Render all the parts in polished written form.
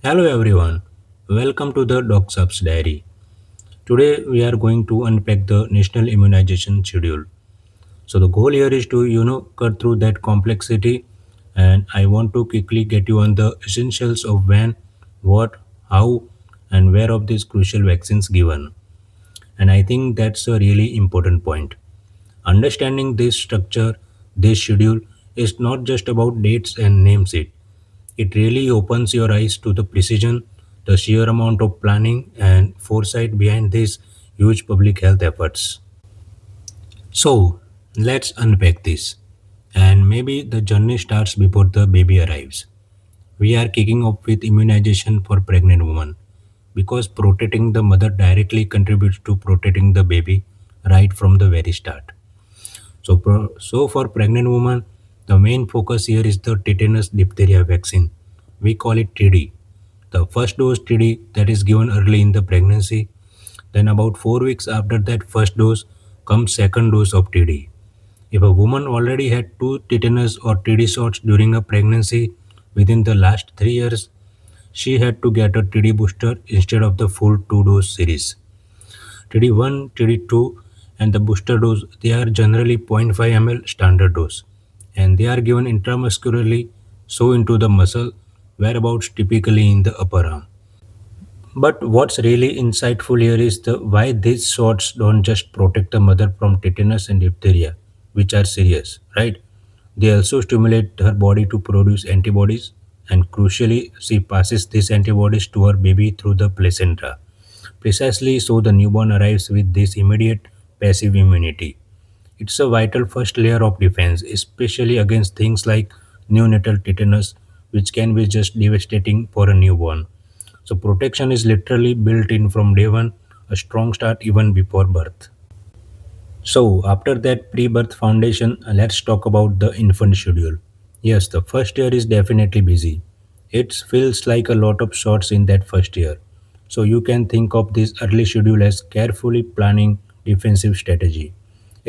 Hello everyone, welcome to the Docsaab's diary. Today we are going to unpack the national immunization schedule. So the goal here is to cut through that complexity, and I want to quickly get you on the essentials of when, what, how, and where of these crucial vaccines given. And I think that's a really important point. Understanding this structure, this schedule is not just about dates and names it really opens your eyes to the precision, the sheer amount of planning and foresight behind these huge public health efforts. So, let's unpack this. And maybe the journey starts before the baby arrives. We are kicking off with immunization for pregnant women because protecting the mother directly contributes to protecting the baby right from the very start. So for pregnant women, the main focus here is the tetanus diphtheria vaccine. We call it TD. The first dose TD that is given early in the pregnancy. Then about 4 weeks after that first dose comes second dose of TD. If a woman already had two tetanus or TD shots during a pregnancy within the last 3 years, she had to get a TD booster instead of the full two-dose series. TD1, TD2, and the booster dose, they are generally 0.5 ml standard dose and they are given intramuscularly, so into the muscle, whereabouts typically in the upper arm. But what's really insightful here is the why these shots don't just protect the mother from tetanus and diphtheria, which are serious, right? They also stimulate her body to produce antibodies, and crucially, she passes these antibodies to her baby through the placenta. Precisely so, the newborn arrives with this immediate passive immunity. It's a vital first layer of defense, especially against things like neonatal tetanus, which can be just devastating for a newborn. So, protection is literally built in from day one, a strong start even before birth. So, after that pre birth foundation, let's talk about the infant schedule. Yes, the first year is definitely busy. It feels like a lot of shots in that first year. So, you can think of this early schedule as carefully planning defensive strategy.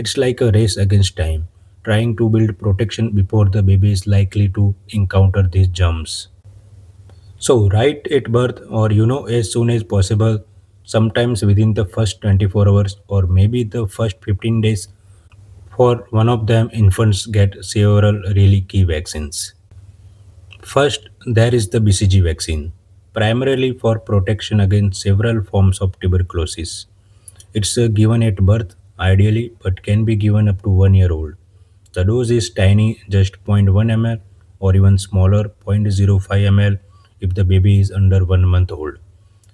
It's like a race against time, trying to build protection before the baby is likely to encounter these jumps. So, right at birth, or as soon as possible, sometimes within the first 24 hours, or maybe the first 15 days, for one of them, infants get several really key vaccines. First, there is the BCG vaccine, primarily for protection against several forms of tuberculosis. It's given at birth, ideally, but can be given up to 1 year old. The dose is tiny, just zero point 0.1 ml, or even smaller, 0.05 ml if the baby is under 1 month old.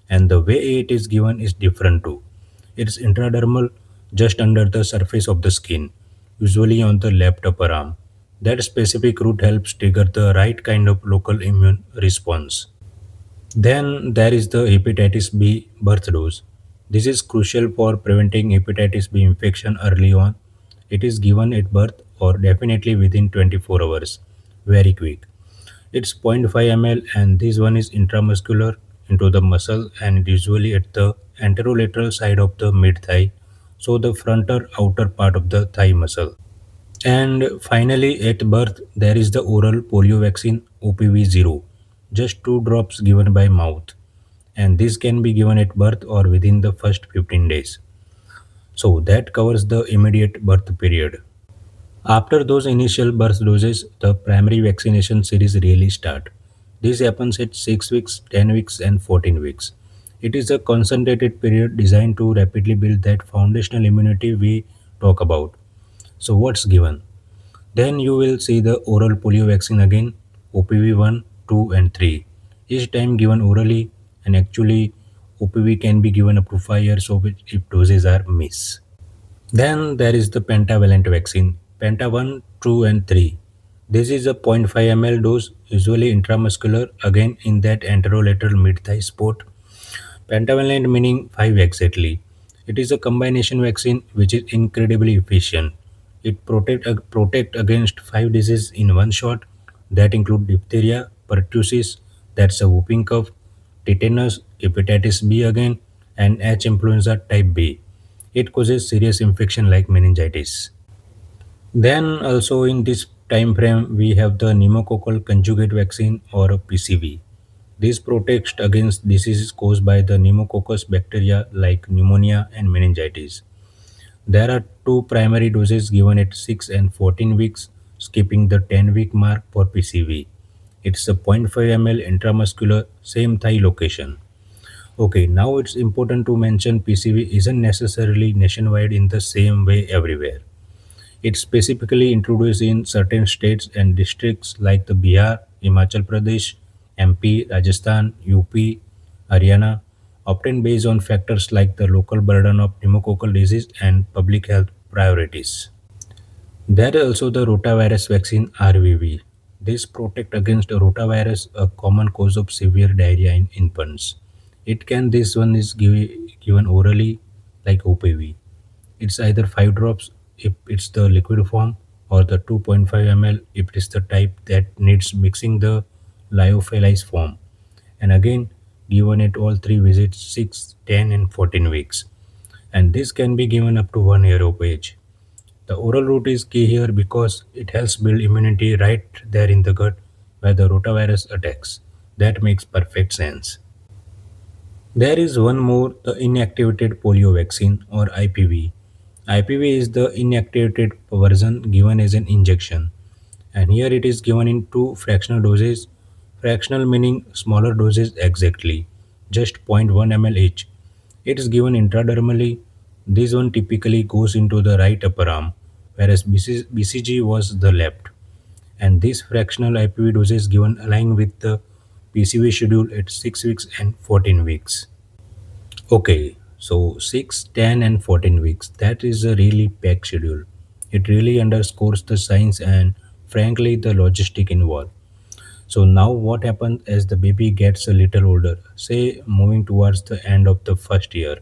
And the way it is given is different too. It's intradermal, just under the surface of the skin, usually on the left upper arm. That specific route helps trigger the right kind of local immune response. Then there is the hepatitis B birth dose. This is crucial for preventing hepatitis B infection early on. It is given at birth or definitely within 24 hours. Very quick. It's zero point 0.5 ml and this one is intramuscular into the muscle and usually at the anterolateral side of the mid thigh, so the front or outer part of the thigh muscle. And finally, at birth, there is the oral polio vaccine OPV0, just 2 drops given by mouth. And this can be given at birth or within the first 15 days. So that covers the immediate birth period. After those initial birth doses, the primary vaccination series really start. This happens at 6 weeks, 10 weeks, and 14 weeks. It is a concentrated period designed to rapidly build that foundational immunity we talk about. So, what's given? Then you will see the oral polio vaccine again, OPV 1, 2, and 3. Each time given orally, and actually, OPV can be given up to 5 years of it if doses are missed. Then there is the pentavalent vaccine, Penta 1, 2, and 3. This is a zero point 0.5 ml dose, usually intramuscular, again in that anterolateral mid-thigh spot. Pentavalent meaning 5 exactly. It is a combination vaccine which is incredibly efficient. It protect against 5 diseases in one shot that include diphtheria, pertussis, that's a whooping cough, tetanus, hepatitis B again, and H influenza type B. It causes serious infection like meningitis. Then also in this time frame we have the pneumococcal conjugate vaccine or PCV. This protects against diseases caused by the pneumococcus bacteria like pneumonia and meningitis. There are two primary doses given at 6 and 14 weeks, skipping the 10-week mark for PCV. It's a 0.5 ml intramuscular, same thigh location. Okay, now it's important to mention PCV isn't necessarily nationwide in the same way everywhere. It's specifically introduced in certain states and districts like the Bihar, Himachal Pradesh, MP, Rajasthan, UP, Haryana, often based on factors like the local burden of pneumococcal disease and public health priorities. There is also the rotavirus vaccine RVV. This protect against rotavirus, a common cause of severe diarrhea in infants. This one is given orally like OPV. It's either 5 drops if it's the liquid form or the 2.5 ml if it is the type that needs mixing the lyophilized form. And again, given at all three visits 6, 10, and 14 weeks. And this can be given up to 1 year of age. The oral route is key here because it helps build immunity right there in the gut where the rotavirus attacks. That makes perfect sense. There is one more, the inactivated polio vaccine or IPV. IPV is the inactivated version given as an injection, and here it is given in two fractional doses. Fractional meaning smaller doses exactly, just zero point 0.1 ml each. It is given intradermally. This one typically goes into the right upper arm, whereas BCG was the left. And this fractional IPV dose is given aligning with the PCV schedule at 6 weeks and 14 weeks. Okay, so 6, 10, and 14 weeks. That is a really packed schedule. It really underscores the science and, frankly, the logistic involved. So, now what happens as the baby gets a little older, say moving towards the end of the first year?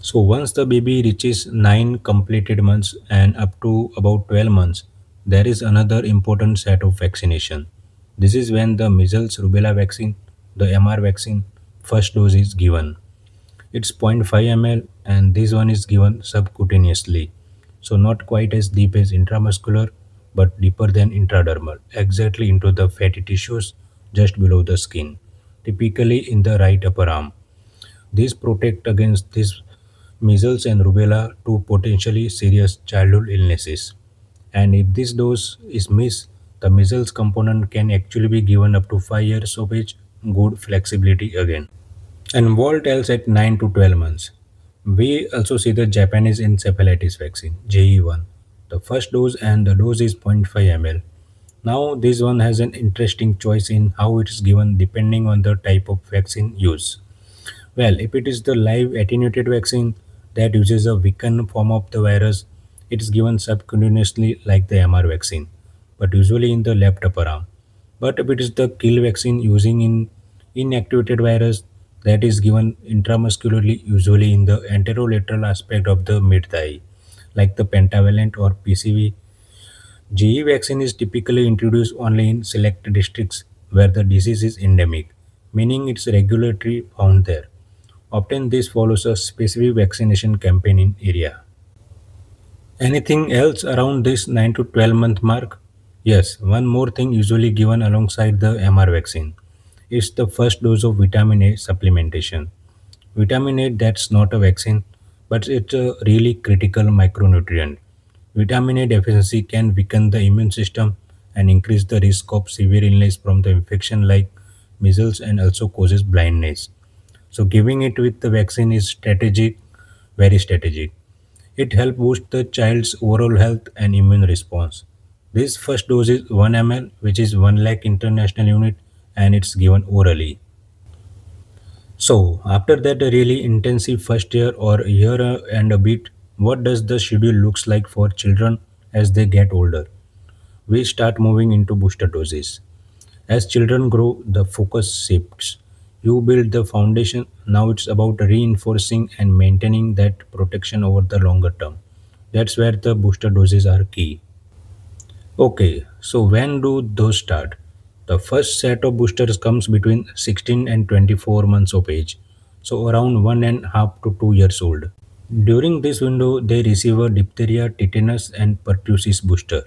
So, once the baby reaches 9 completed months and up to about 12 months, there is another important set of vaccination. This is when the measles rubella vaccine, the MR vaccine, first dose is given. It's zero point 0.5 ml and this one is given subcutaneously. So not quite as deep as intramuscular but deeper than intradermal, exactly into the fatty tissues just below the skin, typically in the right upper arm. These protect against this measles and rubella, two potentially serious childhood illnesses. And if this dose is missed, the measles component can actually be given up to 5 years of age, good flexibility again. And Walt tells at 9 to 12 months. We also see the Japanese encephalitis vaccine, JE1. The first dose and the dose is zero point 0.5 ml. Now, this one has an interesting choice in how it is given depending on the type of vaccine used. Well, if it is the live attenuated vaccine that uses a weakened form of the virus, it is given subcutaneously like the MR vaccine, but usually in the left upper arm. But if it is the kill vaccine using in inactivated virus, that is given intramuscularly, usually in the anterolateral aspect of the mid thigh, like the pentavalent or PCV. GE vaccine is typically introduced only in select districts where the disease is endemic, meaning it's regularly found there. Often this follows a specific vaccination campaign in area. Anything else around this 9 to 12 month mark? Yes, one more thing usually given alongside the MR vaccine is the first dose of vitamin A supplementation. Vitamin A, that's not a vaccine, but it's a really critical micronutrient. Vitamin A deficiency can weaken the immune system and increase the risk of severe illness from the infection like measles and also causes blindness. So giving it with the vaccine is strategic, very strategic. It helps boost the child's overall health and immune response. This first dose is 1 ml, which is 1 lakh international unit, and it's given orally. So, after that really intensive first year or year and a bit, what does the schedule looks like for children as they get older? We start moving into booster doses. As children grow, the focus shifts. You build the foundation, now it's about reinforcing and maintaining that protection over the longer term. That's where the booster doses are key. Okay, so when do those start? The first set of boosters comes between 16 and 24 months of age, so around 1.5 to 2 years old. During this window, they receive a diphtheria, tetanus, and pertussis booster.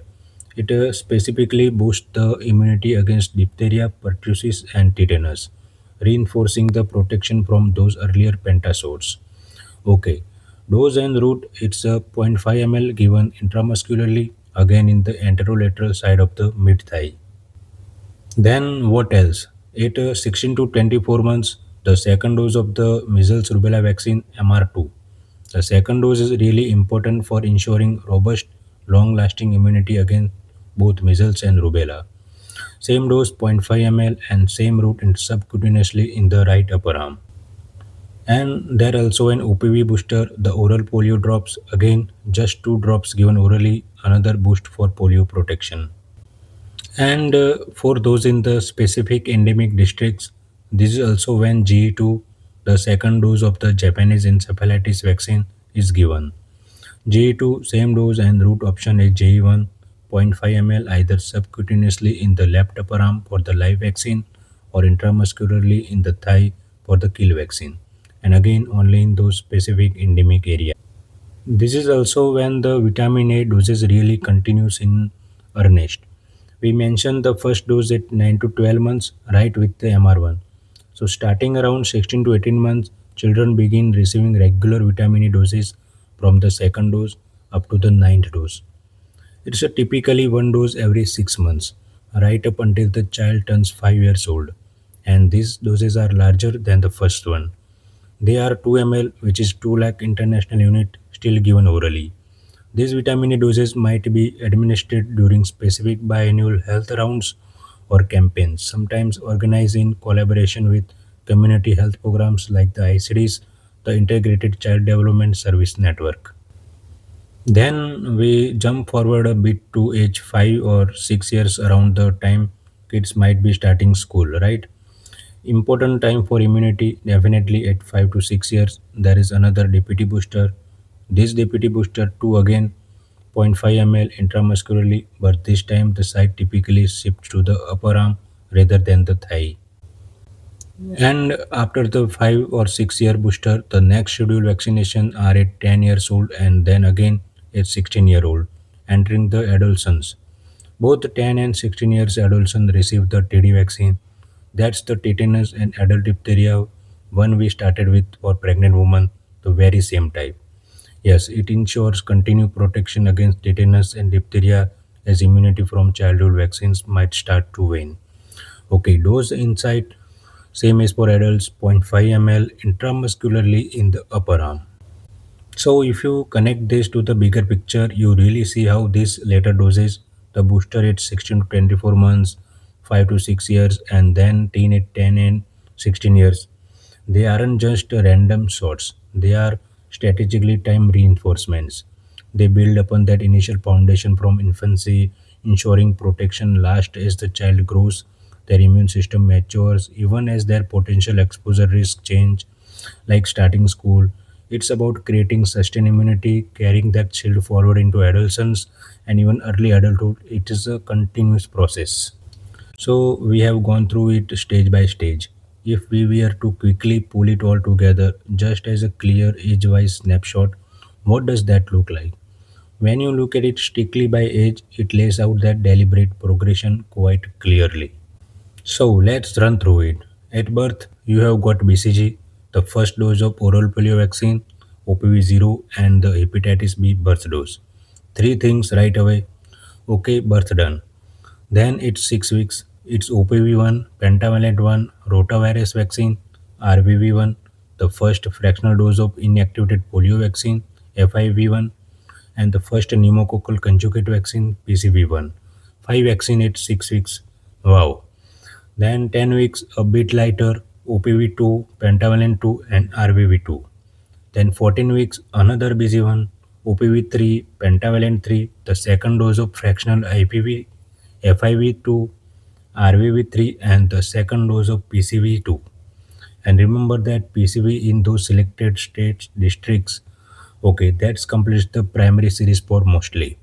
It specifically boosts the immunity against diphtheria, pertussis, and tetanus. reinforcing the protection from those earlier pentasodes. Okay, dose and route, it's a zero point 0.5 ml given intramuscularly, again in the anterolateral side of the mid thigh. Then what else? At 16 to 24 months, the second dose of the measles rubella vaccine MR2. The second dose is really important for ensuring robust, long lasting immunity against both measles and rubella. Same dose 0.5 ml and same route in subcutaneously in the right upper arm. And there also an OPV booster, the oral polio drops, again just 2 drops given orally, another boost for polio protection. And for those in the specific endemic districts, this is also when GE2, the second dose of the Japanese encephalitis vaccine, is given. GE2, same dose and route option is GE1, zero point 0.5 ml either subcutaneously in the left upper arm for the live vaccine or intramuscularly in the thigh for the kill vaccine. And again, only in those specific endemic areas. This is also when the vitamin A doses really continues in earnest. We mentioned the first dose at 9 to 12 months, right with the MR1. So, starting around 16 to 18 months, children begin receiving regular vitamin A doses from the second dose up to the ninth dose. It's a typically one dose every 6 months, right up until the child turns 5 years old. And these doses are larger than the first one. They are 2 ml, which is 2 lakh international unit, still given orally. These vitamin A doses might be administered during specific biannual health rounds or campaigns, sometimes organized in collaboration with community health programs like the ICDs, the Integrated Child Development Service Network. Then we jump forward a bit to age 5 or 6 years, around the time kids might be starting school, right? Important time for immunity, definitely at 5 to 6 years. There is another DPT booster. This DPT booster, 2 again, zero point 0.5 ml intramuscularly, but this time the site typically shifts to the upper arm rather than the thigh. And after the 5 or 6 year booster, the next scheduled vaccination are at 10 years old and then again at 16-year-old, entering the adolescence. Both 10 and 16 years adolescents receive the TD vaccine. That's the tetanus and adult diphtheria, one we started with for pregnant women, the very same type. Yes, it ensures continued protection against tetanus and diphtheria as immunity from childhood vaccines might start to wane. Okay, dose insight, same as for adults, zero point 0.5 ml intramuscularly in the upper arm. So if you connect this to the bigger picture, you really see how these later doses, the booster at 16 to 24 months, 5 to 6 years, and then teen at 10 and 16 years, they aren't just random shots. They are strategically timed reinforcements. They build upon that initial foundation from infancy, ensuring protection lasts as the child grows, their immune system matures, even as their potential exposure risk change, like starting school. It's about creating sustained immunity, carrying that shield forward into adolescence and even early adulthood. It is a continuous process. So we have gone through it stage by stage. If we were to quickly pull it all together, just as a clear age-wise snapshot, what does that look like? When you look at it strictly by age, it lays out that deliberate progression quite clearly. So let's run through it. At birth, you have got BCG, the first dose of oral polio vaccine, OPV0, and the hepatitis B birth dose. Three things right away. Okay, birth done. Then it's 6 weeks. It's OPV1, pentavalent 1, rotavirus vaccine, RVV1, the first fractional dose of inactivated polio vaccine, FIV1, and the first pneumococcal conjugate vaccine, PCV1. 5 vaccine at 6 weeks. Wow. Then 10 weeks, a bit lighter, OPV2, pentavalent 2, and RVV2. Then 14 weeks, another busy one, OPV3, pentavalent 3, the second dose of fractional IPV, FIV2, RVV3, and the second dose of PCV2. And remember that PCV in those selected states, districts, okay, that's completes the primary series for mostly.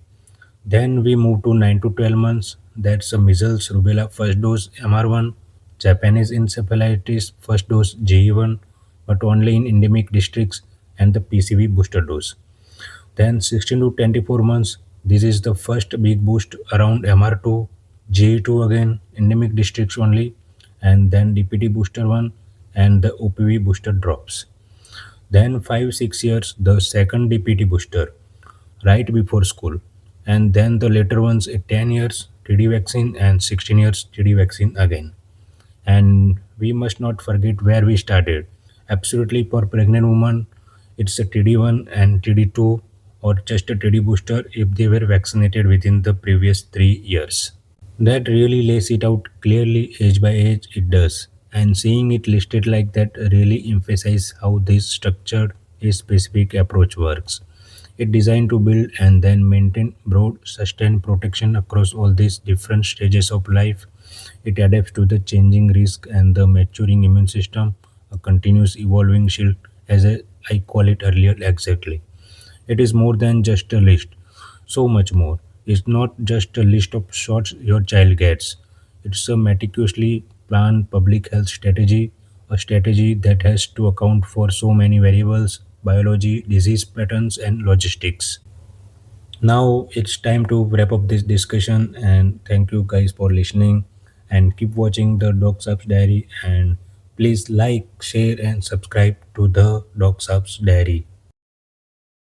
Then we move to 9 to 12 months. That's a measles, rubella first dose MR1, Japanese encephalitis first dose GE1, but only in endemic districts, and the PCV booster dose. Then 16 to 24 months. This is the first big boost around MR2, GE2 again, endemic districts only, and then DPT booster 1, and the OPV booster drops. Then 5 6 years the second DPT booster right before school, and then the later ones at 10 years TD vaccine and 16 years TD vaccine again. And we must not forget where we started. Absolutely, for pregnant women, it's a TD1 and TD2 or just a TD booster if they were vaccinated within the previous 3 years. That really lays it out clearly, age by age, it does. And seeing it listed like that really emphasizes how this structured, a specific approach works. It's designed to build and then maintain broad, sustained protection across all these different stages of life. It adapts to the changing risk and the maturing immune system, a continuous evolving shield, as I call it earlier exactly. It is more than just a list, so much more. It's not just a list of shots your child gets, it's a meticulously planned public health strategy, a strategy that has to account for so many variables biology, disease patterns, and logistics. Now it's time to wrap up this discussion, and thank you guys for listening. And keep watching the Dog Subs Diary, and please like, share, and subscribe to the Dog Subs Diary.